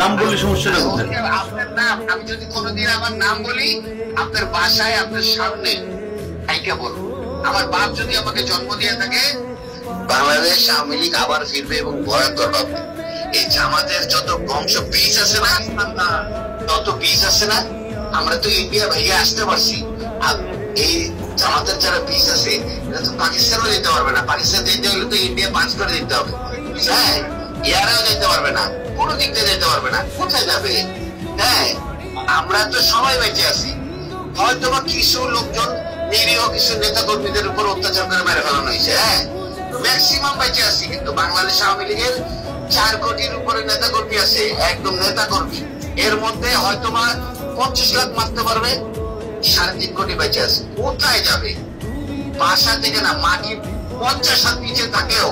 নাম বললে সমস্যাটা কোথায়? আপনার নাম আমি যদি কোনোদিন আমার নাম বলি আপনার বাসায় আপনার সামনে আইকা বলবো। আমার বাপ যদি আমাকে জন্ম দিয়ে থাকে, বাংলাদেশ আওয়ামী লীগ আবার ফিরবে এবং ভয়ঙ্কর হবে। এই জামাতের যত বংশ বীজ আছে না, তত বীজ আছে না, আমরা তো ইন্ডিয়া ভাইয়া আসতে পারছি। আর এই জামাতের যারা বীজ আছে এটা তো পাকিস্তানও যেতে পারবে না। পাকিস্তান যেতে হলে তো ইন্ডিয়া পাঁচ করে দিতে হবে। হ্যাঁ, ইয়ারাও যেতে পারবে না, কোনো দিক দিয়ে যেতে পারবে না। কোথায় যাবে? হ্যাঁ, আমরা তো সবাই বেঁচে আছি। হয়তো বা কিছু লোকজন নিরীহ কিছু নেতা কর্মীদের উপর অত্যাচার করে মেরে ফেলানো হয়েছে। হ্যাঁ, ম্যাক্সিমাম বেঁচে আছি। কিন্তু বাংলাদেশ আওয়ামী লীগের 4 কোটির উপরে নেতা কর্মী আছে, একদম নেতা কর্মী। এর মধ্যে হয়তো বা 25 লাখ মারতে পারবে, 3.5 কোটি বেঁচে আছে। কোথায় যাবে? বাসা থেকে না, মাটির 50 হাত নিচে থাকলেও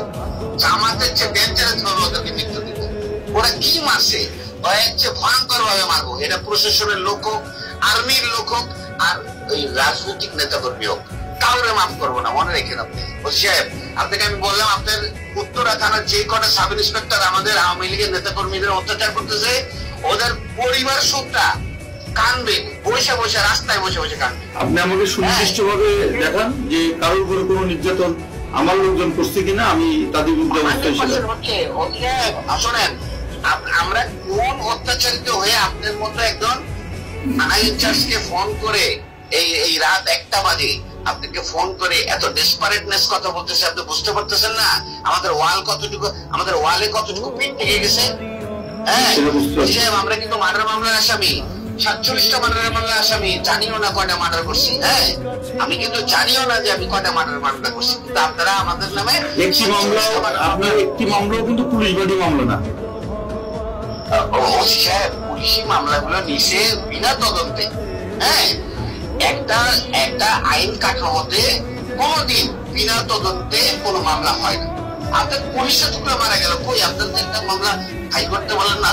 জামাতের চেয়ে ডেঞ্জারাস ভাবে ওদেরকে মৃত্যু দিতে। ওরা কি মারছে? ভয়ঙ্কর ভাবে মারবো। এটা প্রশাসনের লোক হোক, আর্মির লোক হোক, আর ওই রাজনৈতিক নেতা কর্মী হোক, কাউরে মাফ করবো না। মনে রেখে আপনি সাহেব, আপনাকে আমি বললাম আপনার উত্তরা থানার যে কটা সাব ইন্সপেক্টর আমাদের আওয়ামী লীগের নেতা কর্মীদের অত্যাচার করতেছে, ওদের পরিবার সবটা কানবে, বসে বসে রাস্তায় বসে বসে কানবে। আপনি আমাকে সুনির্দিষ্ট ভাবে দেখান যে কারোর উপরে কোনো নির্যাতন আমার লোকজন করছে কিনা, আমি তাদের বিরুদ্ধে শোনেন, আমরা কোন অত্যাচারিত হয়ে আপনার মতো একজন থানা ইনচার্জকে ফোন করে এই রাত 1টা বাজে আপনাকে ফোন করে এত ডেসপারেটনেস কথা বলতেছে, আপনি বুঝতে পারতেছেন না আমাদের ওয়ালে কতটুকু পিন থেকে গেছে। হ্যাঁ, আমরা কিন্তু মার্ডার মামলার আসামি, 47টা মার্ডার মামলার আসামি। জানিও না কয়টা মার্ডার করছি। হ্যাঁ, আমি কিন্তু জানিও না যে আমি কয়টা মার্ডার করছি। কিন্তু আপনারা আমাদের নামে একটি মামলা, আপনার একটি মামলাও কিন্তু পুলিশ বাদী মামলা না। পুলিশি মামলাগুলো নিচে বিনা তদন্তে। হ্যাঁ, একটা আইন কাঠামোতে কোনদিন বিনা তদন্তে কোনো মামলা হয় না। আপনার পুলিশের টুকরা মারা গেল, কই আপনার একটা মামলা হাইকোর্টে বলেন না,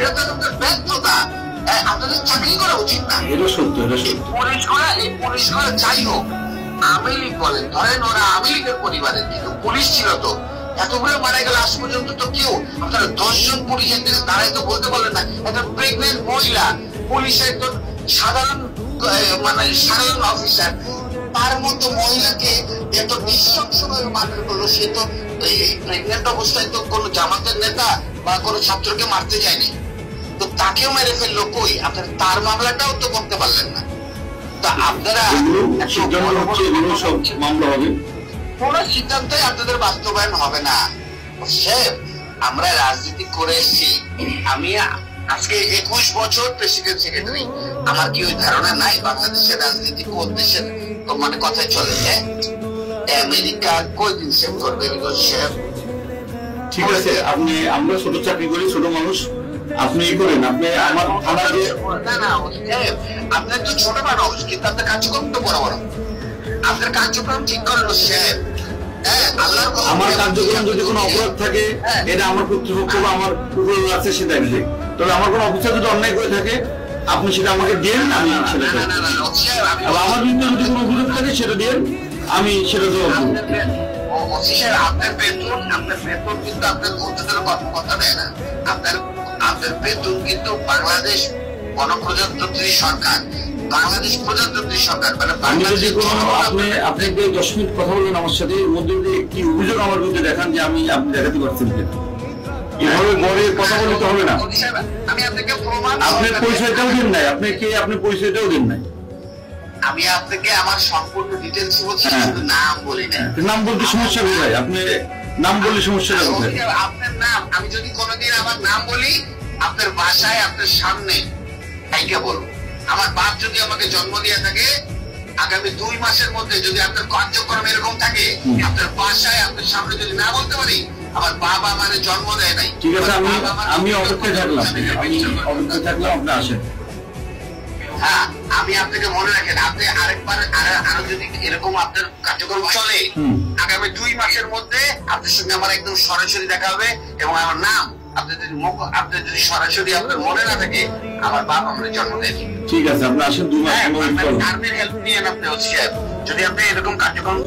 এটা তো আপনাদের ব্যর্থতা। আপনাদের চাকরি করা উচিত না। এটা সত্য, এটা সত্য। এই পুলিশগুলো যাই হোক, আওয়ামী লীগ বলেন, ধরেন ওরা আওয়ামী লীগের পরিবারের, কিন্তু পুলিশ ছিল তো। এতগুলো মারা গেল, আজ পর্যন্ত তো কেউ আপনারা 10 জন পুলিশের দিকে দাঁড়ায় তো বলতে পারলেন না একটা প্রেগনেন্ট মহিলা পুলিশের একজন সাধারণ অফিসার, তার মতো মহিলাকে এত নৃশংসভাবে মারধর করলো। সে তো এই প্রেগনেন্ট অবস্থায় তো কোনো জামাতের নেতা বা কোনো ছাত্রকে মারতে যায়নি, তো তাকেও মেরে ফেললো। কই আপনার তার মামলাটাও তো করতে পারলেন না। তা আপনারা মামলা হবে, কোন সিদ্ধান্তই আপনাদের বাস্তবায়ন হবে না। আমরা রাজনীতি করে এসেছি। আমি আজকে 21 বছর প্রেসিডেন্ট সেক্রেটারি। আমার কি ওই ধারণা নাই বাংলাদেশের রাজনীতি কোন দেশের মানে কথায় চলে? আমেরিকা কয়দিন সেভ করবে? ঠিক আছে, আপনি, আমরা ছোট চাকরি করি, ছোট মানুষ, আপনি করেন। আপনি আমার থানা যে না আপনার তো ছোট মানুষ, কিন্তু আপনার কার্যক্রম তো বড় বড়। আপনার কার্যক্রম ঠিক করেন সাহেব। আমার কার্যক্রম যদি কোনো অপরাধ থাকে, এটা আমার কর্তৃপক্ষ বা আমার উপর আছে সে দেখবে। তবে আমার কোনো অফিসার যদি অন্যায় করে থাকে, আপনি সেটা আমাকে দেন, আমি সেটা আমার বিরুদ্ধে যদি কোনো অভিযোগ থাকে সেটা দেন, আমি সেটা জবাব দেবো। আপনার বেতন কিন্তু আপনার উচ্চতর কর্মকর্তা দেয় না। আপনার বেতন কিন্তু বাংলাদেশ গণপ্রজাতন্ত্রী সরকার, বাংলাদেশ প্রজাতন্ত্রী সরকার। মানে আমি যদি কোনো আপনি 10 মিনিট কথা বলবেন আমার সাথে, এর মধ্যে যদি একটি অভিযোগ আমার বিরুদ্ধে দেখান যে আপনি দেখাতে পারছেন কিনা, এভাবে গড়ে কথা বলতে হবে না। আমি আপনাকে প্রমাণ, আপনার পরিচয়টাও দেন নাই, আপনি পরিচয়টাও দেন নাই। আমি আপনাকে আমার সম্পূর্ণ ডিটেলস বলছি, শুধু নাম বলি না। নাম বলতে সমস্যা কোথায়? আপনি নাম বললে সমস্যাটা কোথায়? আপনার নাম আমি যদি কোনোদিন আমার নাম বলি, আপনার বাসায় আপনার সামনে আইকা বলবো। আমার বাপ যদি আমাকে জন্ম দিয়ে থাকে, আগামী 2 মাসের মধ্যে যদি আপনার কার্যক্রম এরকম থাকে, আপনার বাসায় আপনার সামনে যদি না বলতে পারি আমার বাবা আমার জন্ম দেয় নাই। ঠিক আছে, আমি অপেক্ষায় থাকলাম, আপনি আসেন। হ্যাঁ, আমি আপনাকে মনে রাখেন, আপনি আরেকবার আরো যদি এরকম আপনার কার্যক্রম চলে, আগামী 2 মাসের মধ্যে আপনার সঙ্গে আমার একদম সরাসরি দেখা হবে। এবং আমার নাম আপনার যদি সরাসরি আপনার মনে না থাকে, আমার বাবা আমার জন্ম দেয়নি। ঠিক আছে, আপনি আসেন, 2 মাস আর্মির হেল্প নিয়ে আপনি যদি আপনি এরকম কার্যক্রম